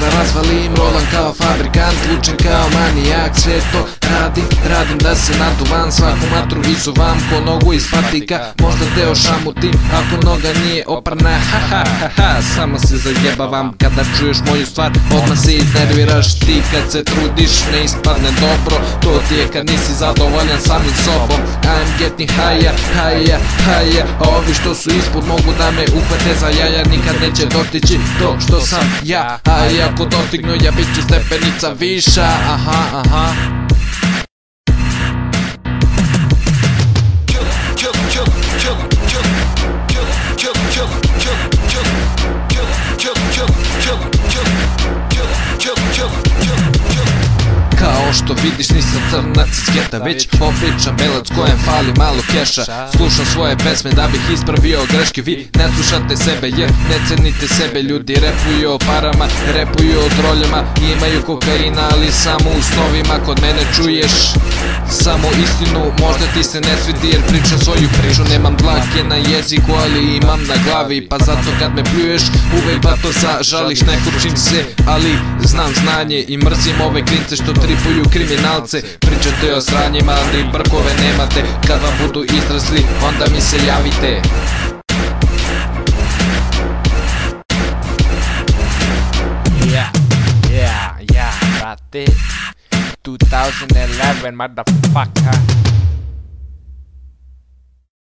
da razvalim, rolam kao fabrikant, lučem kao manijak. Sve to radim da se naduvam, svaku matru izuvam ko nogu iz patika. Možda teo šamutim ako noga nije oprana, ha ha ha ha. Samo se zajebavam kada čuješ moju stvar, odmah se iznerviraš. Ti kad se trudiš ne ispadne dobro, to ti je kad nisi zadovoljan samim sobom. I'm getting higher, higher, higher. A ovi što su ispod mogu da me uhvate za jaja, nikad neće dostići to što sam ja. A i ako dostignu ja bit ću stepenica viša, aha, aha. Kao što vidiš nisam crnac iz geta, već običan belac kojem fali malo keša. Slušam svoje pesme da bih ispravio greške, vi ne slušate sebe jer ne cenite sebe. Ljudi repuju o parama, repuju o droljama, imaju kokaina ali samo u snovima. Kod mene čuješ samo istinu, možda ti se ne svidi jer pričam svoju priču. Nemam dlake na jeziku ali imam na glavi, pa zato kad me pljuješ uvek bato zažališ. Ne kurčim se ali znam znanje i mrzim ove klince što tripuju kriminalce. Pričate o sranjima ali brkove nemate, kad vam budu izrasli onda mi se javite. Yeah, brate. 2011, motherfucker.